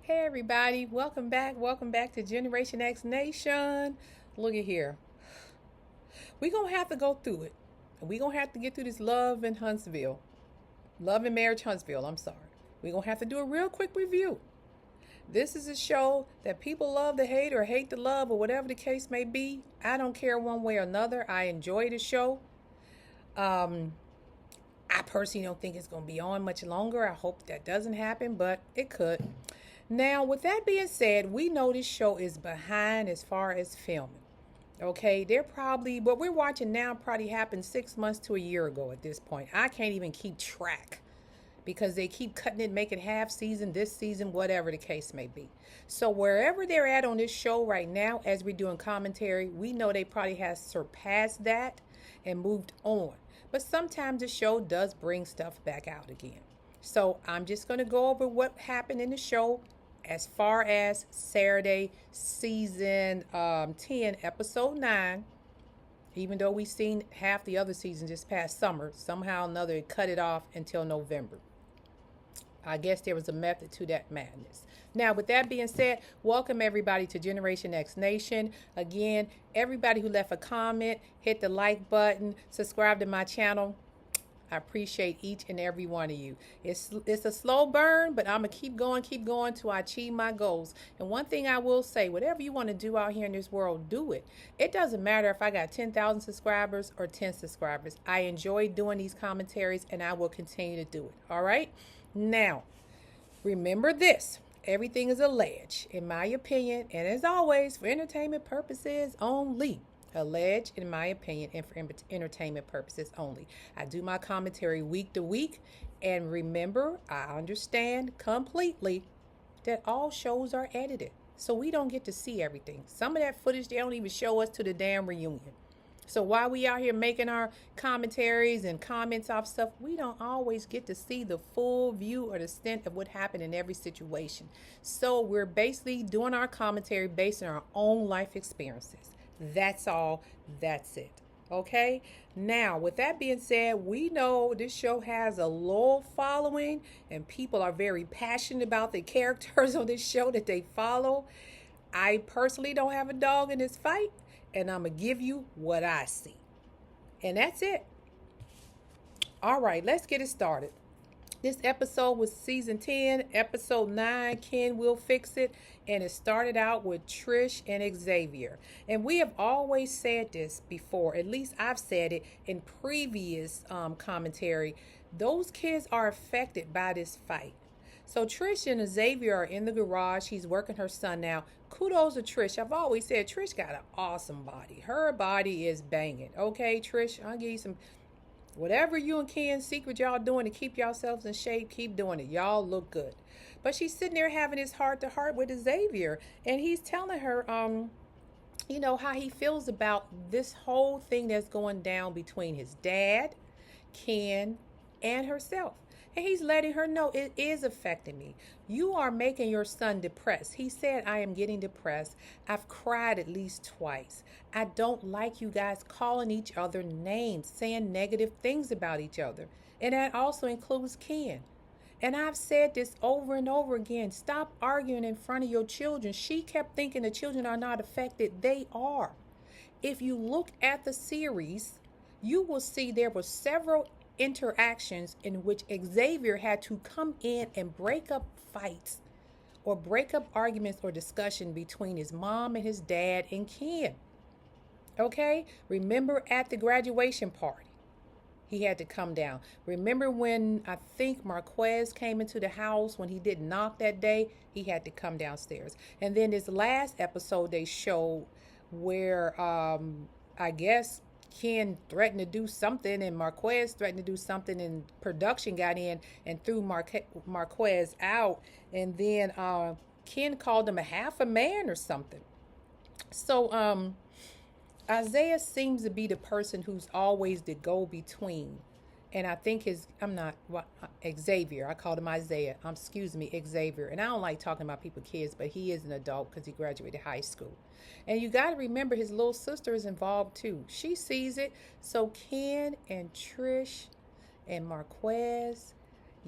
Hey everybody, welcome back. Welcome back to Generation X Nation. Look at here. We're going to have to go through it. We're going to have to get through this Love in Huntsville. Love and Marriage Huntsville, I'm sorry. We're going to have to do a real quick review. This is a show that people love to hate or hate to love or whatever the case may be. I don't care one way or another. I enjoy the show. I personally don't think it's going to be on much longer. I hope that doesn't happen, but it could. Now, with that being said, we know this show is behind as far as filming. Okay, they're probably, what we're watching now probably happened 6 months to a year ago at this point. I can't even keep track because they keep cutting it, making half season, this season, whatever the case may be. So wherever they're at on this show right now, as we're doing commentary, we know they probably has surpassed that and moved on. But sometimes the show does bring stuff back out again. So I'm just going to go over what happened in the show as far as Saturday season 10, episode 9. Even though we've seen half the other seasons this past summer, somehow or another it cut it off until November. I guess there was a method to that madness. Now, with that being said, welcome everybody to Generation X Nation. Again, everybody who left a comment, hit the like button, subscribe to my channel. I appreciate each and every one of you. It's a slow burn, but I'm going to keep going till I achieve my goals. And one thing I will say, whatever you want to do out here in this world, do it. It doesn't matter if I got 10,000 subscribers or 10 subscribers. I enjoy doing these commentaries, and I will continue to do it. All right? Now, remember this. Everything is alleged, in my opinion, and as always, for entertainment purposes only. Alleged, in my opinion, and for entertainment purposes only. I do my commentary week to week, and remember, I understand completely that all shows are edited, so we don't get to see everything. Some of that footage, they don't even show us to the damn reunion. So while we out here making our commentaries and comments off stuff, we don't always get to see the full view or the extent of what happened in every situation. So we're basically doing our commentary based on our own life experiences. That's all. That's it. Okay? Now, with that being said, we know this show has a loyal following and people are very passionate about the characters on this show that they follow. I personally don't have a dog in this fight, and I'm going to give you what I see. And that's it. All right, let's get it started. This episode was season 10, episode 9, Ken Will Fix It. And it started out with Trish and Xavier. And we have always said this before, at least I've said it in previous commentary. Those kids are affected by this fight. So Trish and Xavier are in the garage. He's working her son now. Kudos to Trish. I've always said Trish got an awesome body. Her body is banging. Okay, Trish, I'll give you some... Whatever you and Ken secret y'all doing to keep yourselves in shape, keep doing it. Y'all look good. But she's sitting there having this heart-to-heart with Xavier. And he's telling her, how he feels about this whole thing that's going down between his dad, Ken, and herself. And he's letting her know it is affecting me. You are making your son depressed. He said, I am getting depressed. I've cried at least twice. I don't like you guys calling each other names, saying negative things about each other. And that also includes Ken. And I've said this over and over again. Stop arguing in front of your children. She kept thinking the children are not affected. They are. If you look at the series, you will see there were several interactions in which Xavier had to come in and break up fights or break up arguments or discussion between his mom and his dad and Ken. Okay? Remember at the graduation party, he had to come down. Remember when I think Marquez came into the house when he didn't knock that day, he had to come downstairs. And then this last episode they showed where I guess Ken threatened to do something and Marquez threatened to do something and production got in and threw Marquez out, and then Ken called him a half a man or something. So Isaiah seems to be the person who's always the go-between. And I think Xavier, I called him Isaiah, Xavier. And I don't like talking about people's kids, but he is an adult because he graduated high school. And you got to remember his little sister is involved too. She sees it. So Ken and Trish and Marquez,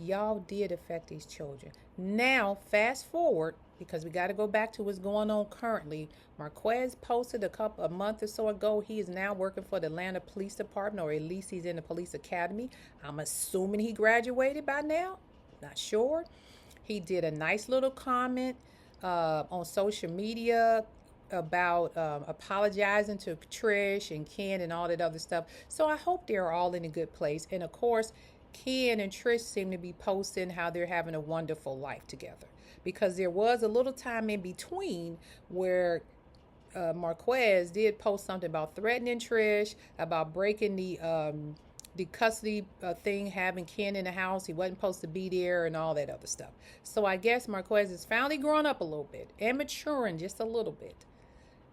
y'all did affect these children. Now, fast forward, because we got to go back to what's going on currently. Marquez posted a month or so ago. He is now working for the Atlanta Police Department, or at least he's in the police academy. I'm assuming he graduated by now. Not sure. He did a nice little comment on social media about apologizing to Trish and Ken and all that other stuff. So I hope they're all in a good place. And of course, Ken and Trish seem to be posting how they're having a wonderful life together. Because there was a little time in between where Marquez did post something about threatening Trish, about breaking the custody thing, having Ken in the house. He wasn't supposed to be there and all that other stuff. So I guess Marquez has finally grown up a little bit and maturing just a little bit,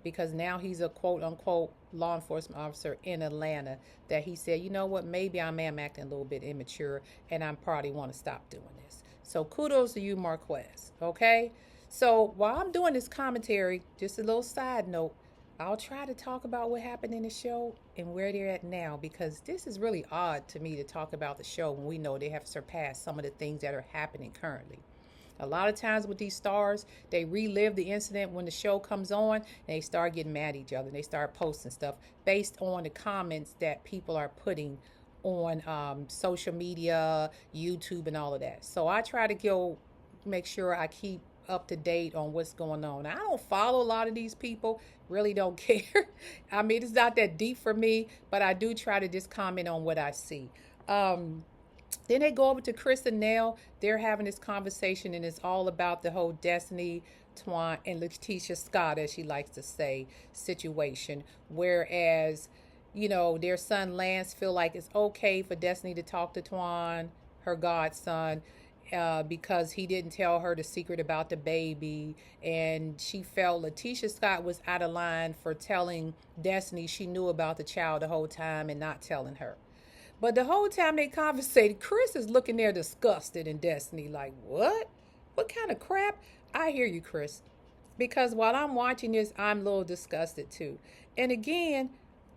because now he's a quote unquote law enforcement officer in Atlanta, that he said, you know what, maybe I am acting a little bit immature and I probably want to stop doing this. So kudos to you, Marquez. Okay. So while I'm doing this commentary, just a little side note, I'll try to talk about what happened in the show and where they're at now, because this is really odd to me to talk about the show when we know they have surpassed some of the things that are happening currently. A lot of times with these stars, they relive the incident when the show comes on, and they start getting mad at each other. And they start posting stuff based on the comments that people are putting on social media, YouTube, and all of that. So I try to make sure I keep up to date on what's going on. I don't follow a lot of these people, really don't care. I mean, it's not that deep for me, but I do try to just comment on what I see. Then they go over to Chris and Nell. They're having this conversation, and it's all about the whole Destiny, Twan, and Letitia Scott, as she likes to say, situation. Whereas, their son Lance feel like it's okay for Destiny to talk to Twan, her godson, because he didn't tell her the secret about the baby, and she felt Letitia Scott was out of line for telling Destiny she knew about the child the whole time and not telling her. But the whole time they conversated, Chris is looking there disgusted, and Destiny like, what? What kind of crap? I hear you, Chris. Because while I'm watching this, I'm a little disgusted too. And again,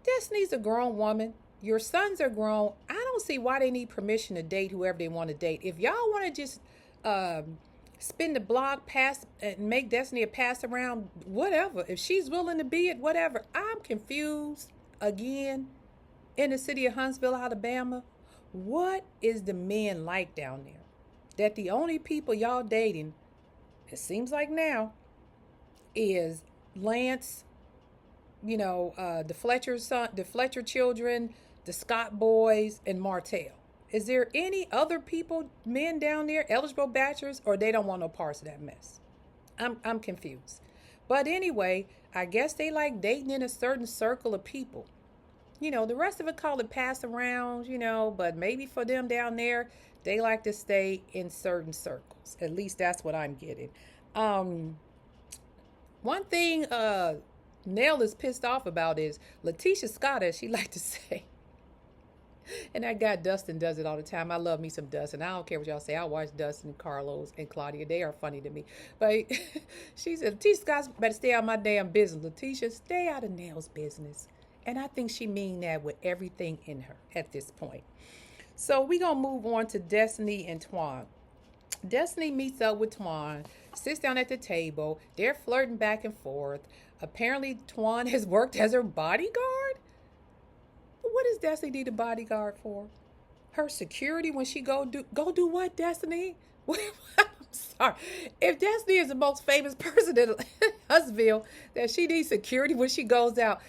Destiny's a grown woman. Your sons are grown. I don't see why they need permission to date whoever they want to date. If y'all want to just spin the block, pass, and make Destiny a pass around, whatever. If she's willing to be it, whatever. I'm confused again. In the city of Huntsville, Alabama, what is the men like down there? That the only people y'all dating, it seems like now, is Lance, the Fletcher children, the Scott boys, and Martell. Is there any other people, men down there, eligible bachelors, or they don't want no parts of that mess? I'm confused. But anyway, I guess they like dating in a certain circle of people. The rest of it call it pass around, but maybe for them down there, they like to stay in certain circles. At least that's what I'm getting. One thing Nell is pissed off about is Letitia Scott, as she like to say. And that guy Dustin does it all the time. I love me some Dustin. I don't care what y'all say. I watch Dustin, Carlos, and Claudia. They are funny to me. But she said, Letitia Scott better stay out of my damn business. Letitia, stay out of Nell's business. And I think she mean that with everything in her at this point. So we're going to move on to Destiny and Twan. Destiny meets up with Twan, sits down at the table. They're flirting back and forth. Apparently, Twan has worked as her bodyguard. What does Destiny need a bodyguard for? Her security when she go do what, Destiny? I'm sorry. If Destiny is the most famous person in Huntsville, that she needs security when she goes out,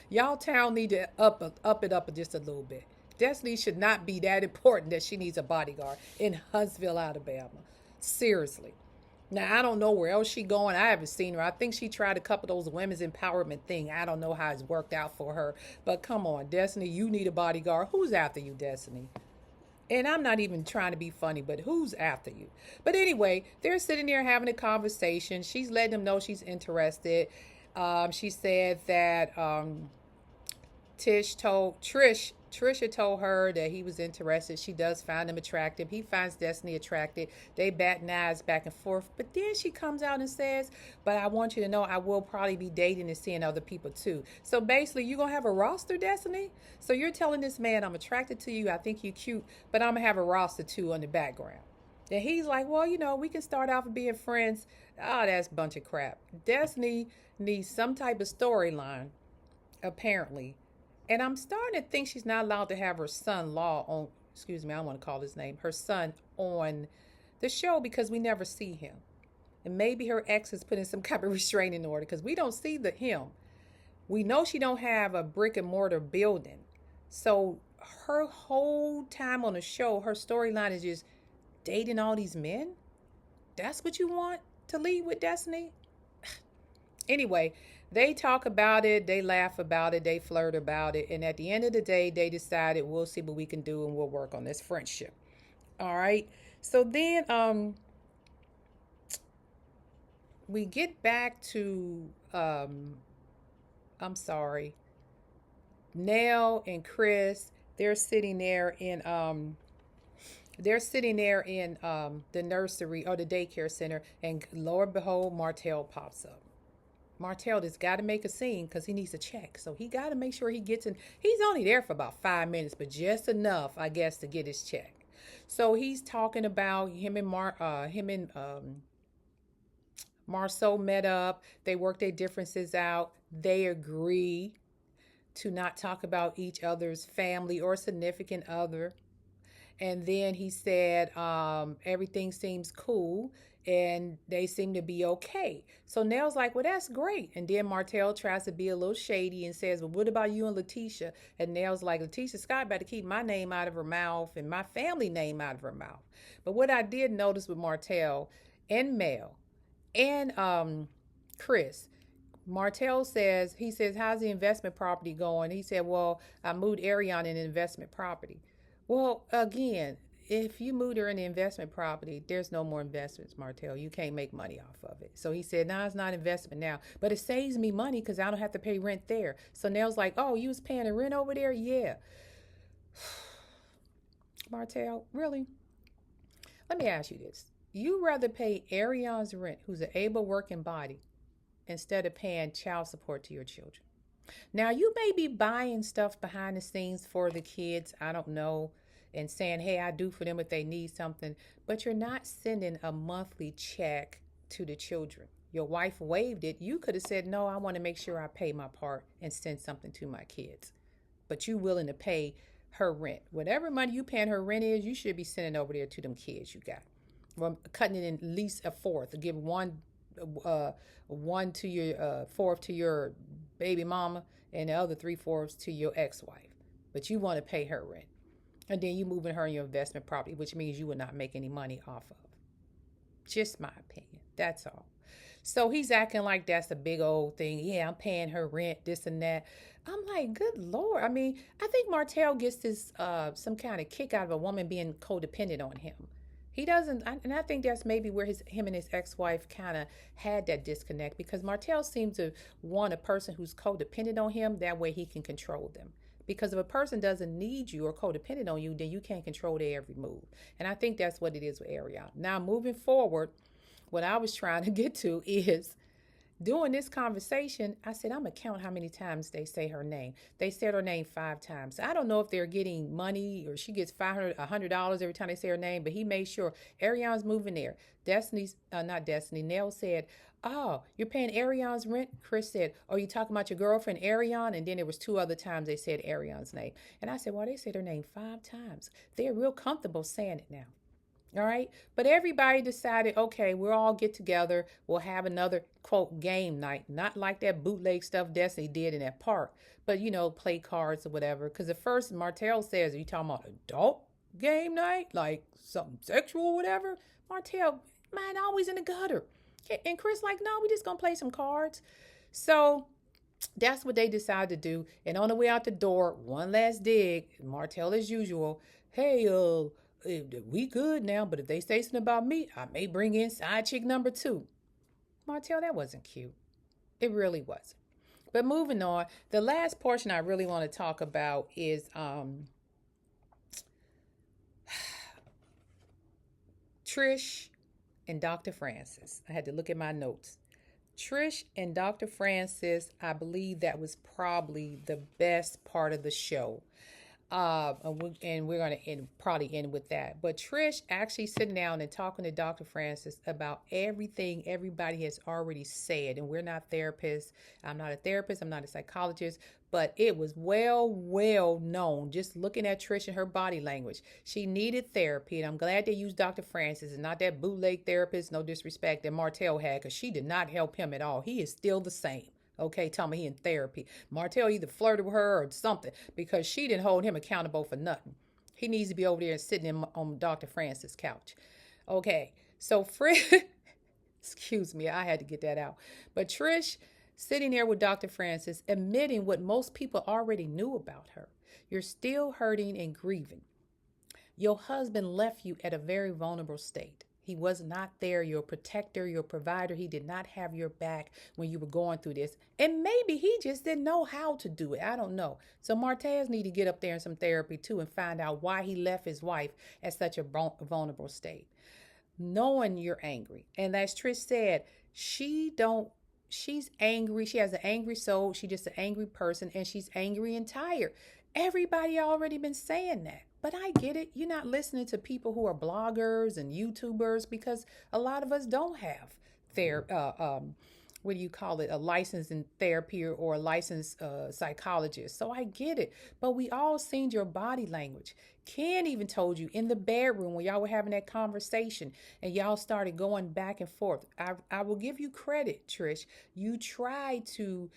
y'all town need to up it up just a little bit. Destiny should not be that important that she needs a bodyguard in Huntsville, Alabama. Seriously. Now, I don't know where else she going. I haven't seen her. I think she tried a couple of those women's empowerment thing. I don't know how it's worked out for her. But come on, Destiny, you need a bodyguard. Who's after you, Destiny? And I'm not even trying to be funny, but who's after you? But anyway, they're sitting there having a conversation. She's letting them know she's interested. She said that Trish Trisha told her that he was interested. She does find him attractive. He finds Destiny attractive. They bat knives back and forth. But then she comes out and says, but I want you to know I will probably be dating and seeing other people too. So basically, you're going to have a roster, Destiny? So you're telling this man, I'm attracted to you. I think you're cute. But I'm going to have a roster too on the background. And he's like, well, we can start off being friends. Oh, that's a bunch of crap. Destiny needs some type of storyline, apparently. And I'm starting to think she's not allowed to have her son-in-law on, excuse me, I don't want to call his name, her son on the show because we never see him. And maybe her ex is putting some kind of restraining order because we don't see him. We know she don't have a brick and mortar building. So her whole time on the show, her storyline is just dating all these men. That's what you want to lead with, Destiny? Anyway, they talk about it, they laugh about it, they flirt about it, and at the end of the day, they decided we'll see what we can do and we'll work on this friendship. All right. So then we get back to I'm sorry, Nell and Chris. They're sitting there in the nursery or the daycare center, and lo and behold, Martell pops up. Martell just got to make a scene because he needs a check. So he got to make sure he gets in. He's only there for about 5 minutes, but just enough, I guess, to get his check. So he's talking about him and Marceau met up. They worked their differences out. They agree to not talk about each other's family or significant other. And then he said, everything seems cool and they seem to be okay. So Nell's like, well, that's great. And then Martell tries to be a little shady and says, well, what about you and Letitia? And Nell's like, Letitia Scott better keep my name out of her mouth and my family name out of her mouth. But what I did notice with Martell and Mel and Chris, Martell says, how's the investment property going? He said, well, I moved Ariane in investment property. Well, again, if you moved her in the investment property, there's no more investments, Martell. You can't make money off of it. So he said, no, it's not investment now, but it saves me money because I don't have to pay rent there. So Nell's like, oh, you was paying the rent over there? Yeah. Martell, really? Let me ask you this. You rather pay Ariane's rent, who's an able working body, instead of paying child support to your children. Now, you may be buying stuff behind the scenes for the kids, I don't know, and saying, hey, I do for them if they need something, but you're not sending a monthly check to the children. Your wife waived it. You could have said, no, I want to make sure I pay my part and send something to my kids. But you willing to pay her rent. Whatever money you paying her rent is, you should be sending over there to them kids you got. Well, cutting it in at least a fourth. Give one to your fourth to your baby mama and the other 3/4 to your ex-wife. But you want to pay her rent. And then you moving her in your investment property, which means you will not make any money off of. Just my opinion. That's all. So he's acting like that's a big old thing. Yeah, I'm paying her rent, this and that. I'm like, good Lord. I mean, I think Martell gets this some kind of kick out of a woman being codependent on him. He doesn't, and I think that's maybe where him and his ex-wife kind of had that disconnect, because Martell seems to want a person who's codependent on him. That way he can control them. Because if a person doesn't need you or codependent on you, then you can't control their every move. And I think that's what it is with Ariane. Now, moving forward, what I was trying to get to is, during this conversation, I said, I'm going to count how many times they say her name. They said her name 5 times. I don't know if they're getting money or she gets $100 every time they say her name, but he made sure Ariane's moving there. Nell said, oh, you're paying Ariane's rent? Chris said, oh, you talking about your girlfriend Ariane? And then there was 2 other times they said Ariane's name. And I said, well, they said her name 5 times. They're real comfortable saying it now. All right. But everybody decided, okay, we'll all get together. We'll have another, quote, game night. Not like that bootleg stuff Destiny did in that park, but, play cards or whatever. Because at first Martell says, are you talking about adult game night? Like something sexual or whatever? Martell, man, always in the gutter. And Chris like, no, we just going to play some cards. So that's what they decided to do. And on the way out the door, one last dig, Martell as usual. Hey, we good now, but if they say something about me, I may bring in side chick number 2. Martell, that wasn't cute. It really wasn't. But moving on, the last portion I really want to talk about is Trish and Dr. Francis. I had to look at my notes. Trish and Dr. Francis, I believe that was probably the best part of the show. And we're going to probably end with that. But Trish actually sitting down and talking to Dr. Francis about everything everybody has already said. And we're not therapists. I'm not a therapist. I'm not a psychologist. But it was well known just looking at Trish and her body language. She needed therapy. And I'm glad they used Dr. Francis and not that bootleg therapist, no disrespect, that Martell had, because she did not help him at all. He is still the same. Okay, tell me he in therapy. Martell either flirted with her or something, because she didn't hold him accountable for nothing. He needs to be over there and sitting on Dr. Francis' couch. Okay, so excuse me, I had to get that out. But Trish sitting there with Dr. Francis, admitting what most people already knew about her. You're still hurting and grieving. Your husband left you at a very vulnerable state. He was not there, your protector, your provider. He did not have your back when you were going through this. And maybe he just didn't know how to do it. I don't know. So Martez need to get up there in some therapy too and find out why he left his wife at such a vulnerable state. Knowing you're angry. And as Trish said, she's angry. She has an angry soul. She's just an angry person, and she's angry and tired. Everybody already been saying that. But I get it. You're not listening to people who are bloggers and YouTubers, because a lot of us don't have what do you call it? A license in therapy or a licensed psychologist. So I get it. But we all seen your body language. Ken even told you in the bedroom when y'all were having that conversation and y'all started going back and forth. I will give you credit, Trish. You tried to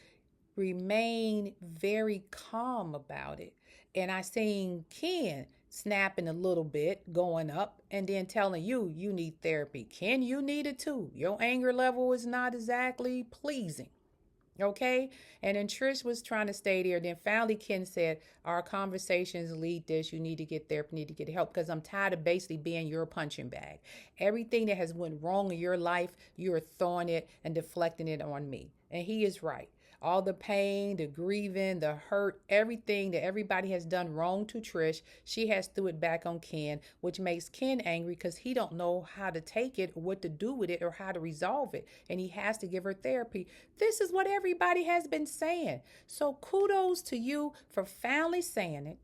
remain very calm about it. And I seen Ken snapping a little bit, going up, and then telling you need therapy. Ken, you need it too. Your anger level is not exactly pleasing. Okay? And then Trish was trying to stay there. Then finally Ken said, our conversations lead this. You need to get therapy, need to get help, because I'm tired of basically being your punching bag. Everything that has went wrong in your life, you're throwing it and deflecting it on me. And he is right. All the pain, the grieving, the hurt, everything that everybody has done wrong to Trish, she has threw it back on Ken, which makes Ken angry because he don't know how to take it or what to do with it or how to resolve it. And he has to give her therapy. This is what everybody has been saying. So kudos to you for finally saying it.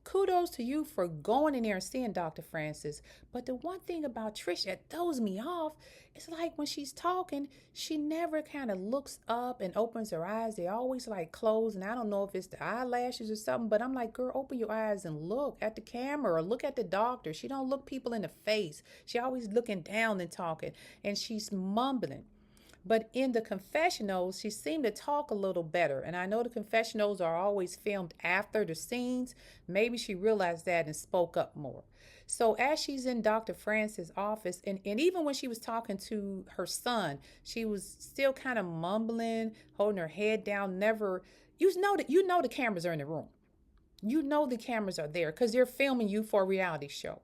Kudos to you for going in there and seeing Dr. Francis. But the one thing about Trish that throws me off is like when she's talking, she never kind of looks up and opens her eyes. They always like closed. And I don't know if it's the eyelashes or something, but I'm like, girl, open your eyes and look at the camera or look at the doctor. She don't look people in the face. She always looking down and talking, and she's mumbling. But in the confessionals, she seemed to talk a little better. And I know the confessionals are always filmed after the scenes. Maybe she realized that and spoke up more. So as she's in Dr. Francis' office, and even when she was talking to her son, she was still kind of mumbling, holding her head down, never, you know the cameras are in the room. You know the cameras are there because they're filming you for a reality show.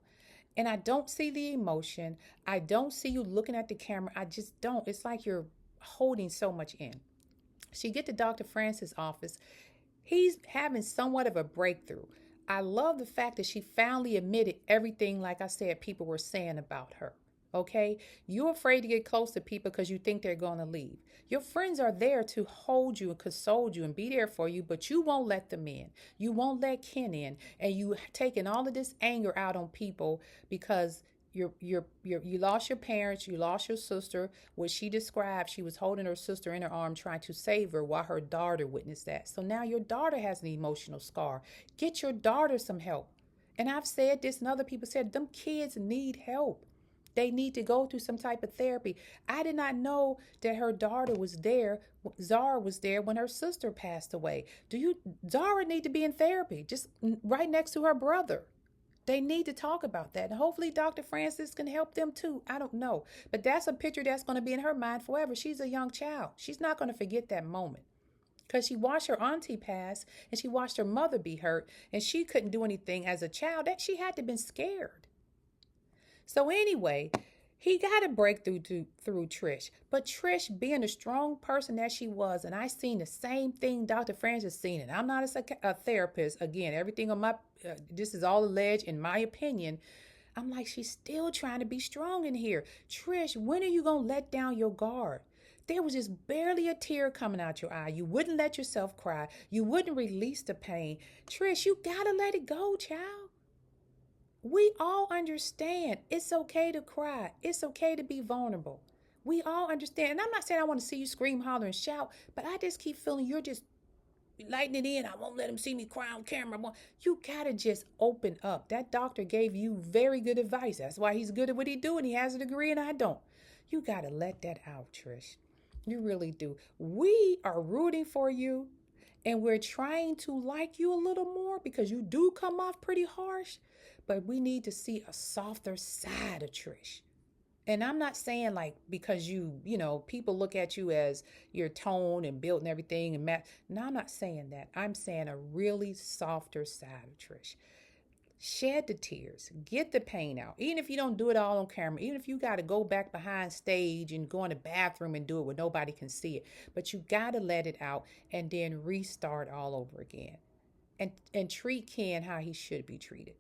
And I don't see the emotion. I don't see you looking at the camera. I just don't. It's like you're holding so much in. She get to Dr. Francis' office. He's having somewhat of a breakthrough. I love the fact that she finally admitted everything, like I said, people were saying about her. Okay? You're afraid to get close to people because you think they're going to leave. Your friends are there to hold you and console you and be there for you, but you won't let them in. You won't let Ken in. And you taking all of this anger out on people because you lost your parents, you lost your sister. What she described, she was holding her sister in her arm trying to save her while her daughter witnessed that. So now your daughter has an emotional scar. Get your daughter some help. And I've said this and other people said, them kids need help. They need to go through some type of therapy. I did not know that her daughter was there. Zara was there when her sister passed away. Zara need to be in therapy, just right next to her brother. They need to talk about that. And hopefully Dr. Francis can help them too. I don't know. But that's a picture that's going to be in her mind forever. She's a young child. She's not going to forget that moment. Because she watched her auntie pass and she watched her mother be hurt. And she couldn't do anything as a child. That she had to have been scared. So anyway, He got a breakthrough through Trish. But Trish, being a strong person that she was, and I seen the same thing Dr. Francis seen it. I'm not a therapist. Again, everything on my, this is all alleged in my opinion. I'm like, she's still trying to be strong in here. Trish, when are you going to let down your guard? There was just barely a tear coming out your eye. You wouldn't let yourself cry. You wouldn't release the pain. Trish, you got to let it go, child. We all understand it's okay to cry. It's okay to be vulnerable. We all understand. And I'm not saying I want to see you scream, holler, and shout, but I just keep feeling you're just lighting it in. I won't let him see me cry on camera. You got to just open up. That doctor gave you very good advice. That's why he's good at what he do, and he has a degree and I don't. You got to let that out, Trish. You really do. We are rooting for you, and we're trying to like you a little more because you do come off pretty harsh. But we need to see a softer side of Trish. And I'm not saying like because people look at you as your tone and built and everything and no, I'm not saying that. I'm saying a really softer side of Trish. Shed the tears, get the pain out. Even if you don't do it all on camera, even if you got to go back behind stage and go in the bathroom and do it where nobody can see it, but you got to let it out and then restart all over again. And treat Ken how he should be treated.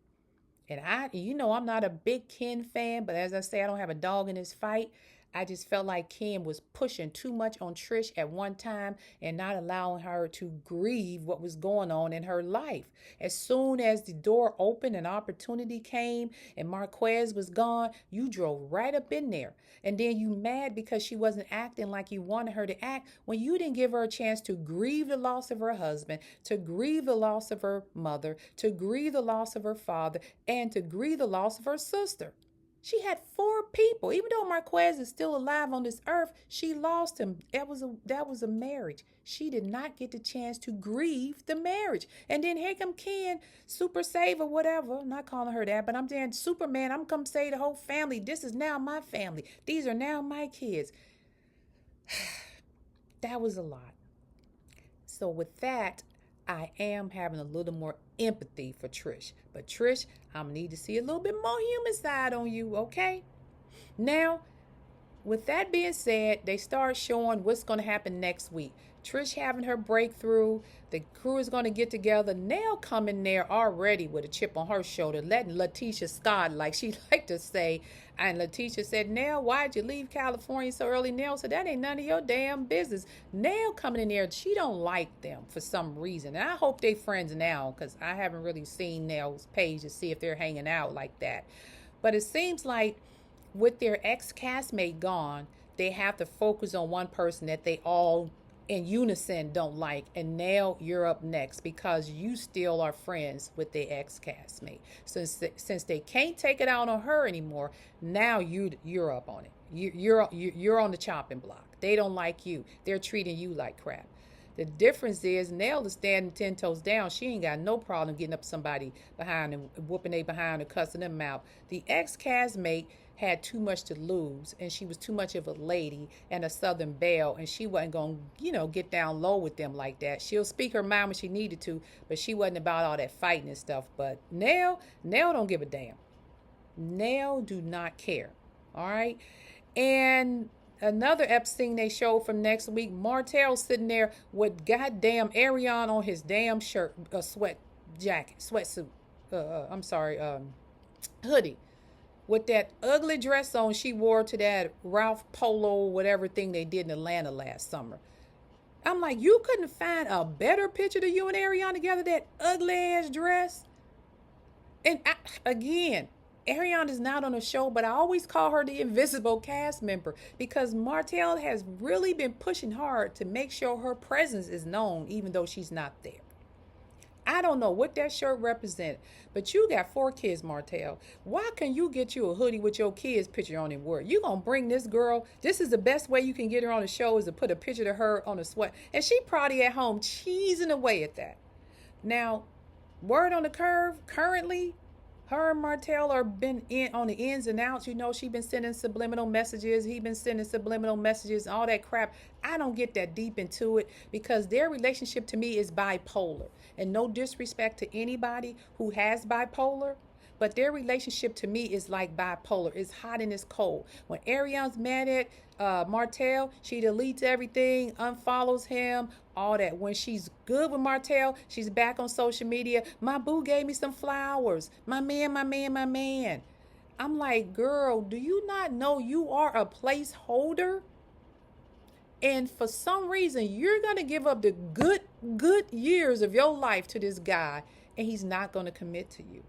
And I'm not a big Ken fan, but as I say, I don't have a dog in this fight. I just felt like Ken was pushing too much on Trish at one time and not allowing her to grieve what was going on in her life. As soon as the door opened and opportunity came and Marquez was gone, you drove right up in there. And then you mad because she wasn't acting like you wanted her to act when you didn't give her a chance to grieve the loss of her husband, to grieve the loss of her mother, to grieve the loss of her father, and to grieve the loss of her sister. She had 4 people. Even though Marquez is still alive on this earth, she lost him. That was a marriage. She did not get the chance to grieve the marriage. And then here come Ken, super save or whatever. I'm not calling her that, but I'm saying Superman. I'm come save the whole family. This is now my family. These are now my kids. That was a lot. So with that, I am having a little more empathy for Trish. But Trish, I'm going to need to see a little bit more human side on you, okay? Now, with that being said, they start showing what's going to happen next week. Trish having her breakthrough. The crew is going to get together. Nell coming there already with a chip on her shoulder, letting Letitia Scott, like she liked to say. And Letitia said, Nell, why'd you leave California so early? Nell said, that ain't none of your damn business. Nell coming in there, she don't like them for some reason. And I hope they friends now because I haven't really seen Nell's page to see if they're hanging out like that. But it seems like with their ex-castmate gone, they have to focus on one person that they all in unison don't like. And now you're up next because you still are friends with their ex-castmate. Since they can't take it out on her anymore, now you're up on it. You're on the chopping block. They don't like you. They're treating you like crap. The difference is Nell is standing 10 toes down. She ain't got no problem getting up somebody behind and whooping they behind and cussing them out. The ex-castmate had too much to lose, and she was too much of a lady and a Southern belle, and she wasn't going to, get down low with them like that. She'll speak her mind when she needed to, but she wasn't about all that fighting and stuff. But Nell don't give a damn. Nell do not care. All right? And another scene they showed from next week, Martell sitting there with goddamn Arion on his damn shirt, sweatsuit, hoodie, with that ugly dress on she wore to that Ralph Polo whatever thing they did in Atlanta last summer. I'm like, you couldn't find a better picture of you and Arion together, that ugly ass dress? And again, Arion is not on the show, but I always call her the invisible cast member because Martell has really been pushing hard to make sure her presence is known even though she's not there. I don't know what that shirt represents, but you got 4 kids, Martell. Why can you get you a hoodie with your kids' picture on it? Where you gonna bring this girl? This is the best way you can get her on the show is to put a picture of her on a sweat, and she probably at home cheesing away at that. Now, word on the curve, currently, her and Martell are been in on the ins and outs. She been sending subliminal messages. He been sending subliminal messages, all that crap. I don't get that deep into it because their relationship to me is bipolar. And no disrespect to anybody who has bipolar, But their relationship to me is like bipolar. It's hot and it's cold. When Ariane's mad at Martell, she deletes everything, unfollows him, all that. When she's good with Martell, she's back on social media. My boo gave me some flowers. My man, my man, my man. I'm like, girl, do you not know you are a placeholder? And for some reason, you're going to give up the good years of your life to this guy, and he's not going to commit to you.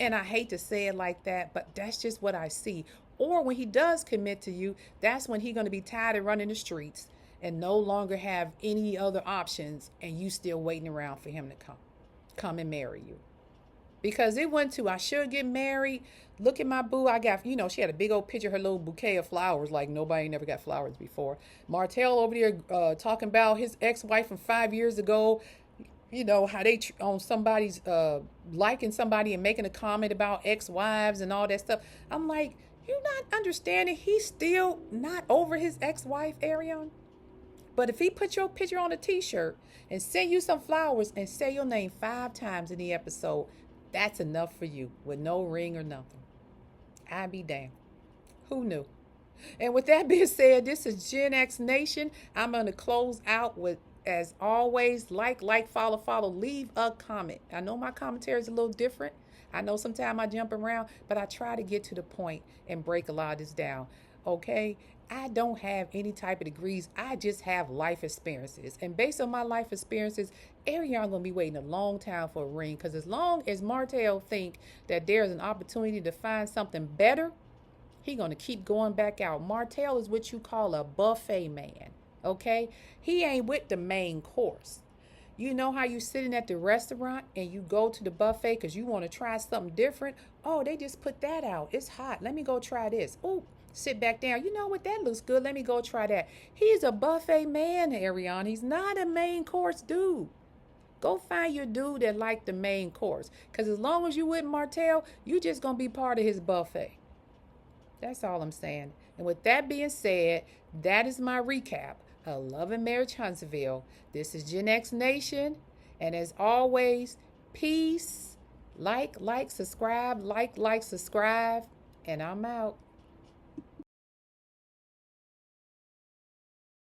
And I hate to say it like that, but that's just what I see. Or when he does commit to you, that's when he's going to be tired of running the streets and no longer have any other options, and you still waiting around for him to come and marry you. Because it went to, I should get married. Look at my boo. I got, she had a big old picture, her little bouquet of flowers, like nobody never got flowers before. Martell over there talking about his ex-wife from 5 years ago. How they on somebody's liking somebody and making a comment about ex-wives and all that stuff. I'm like, you not understanding he's still not over his ex-wife, Ariane? But if he put your picture on a t-shirt and send you some flowers and say your name 5 times in the episode, that's enough for you with no ring or nothing. I'd be damned. Who knew? And with that being said, this is Gen X Nation. I'm going to close out with, as always, like, follow, leave a comment. I know my commentary is a little different. I know sometimes I jump around, but I try to get to the point and break a lot of this down. Okay? I don't have any type of degrees. I just have life experiences. And based on my life experiences, Ariane gonna be waiting a long time for a ring. Because as long as Martell think that there's an opportunity to find something better, he gonna keep going back out. Martell is what you call a buffet man. Okay? He ain't with the main course. You know how you sitting at the restaurant and you go to the buffet because you want to try something different? Oh, they just put that out. It's hot. Let me go try this. Oh, sit back down. You know what? That looks good. Let me go try that. He's a buffet man, Ariane. He's not a main course dude. Go find your dude that like the main course. Because as long as you with Martell, you just going to be part of his buffet. That's all I'm saying. And with that being said, that is my recap of Love and Marriage Huntsville. This is Gen X Nation. And as always, peace. Like, subscribe. Like, subscribe. And I'm out.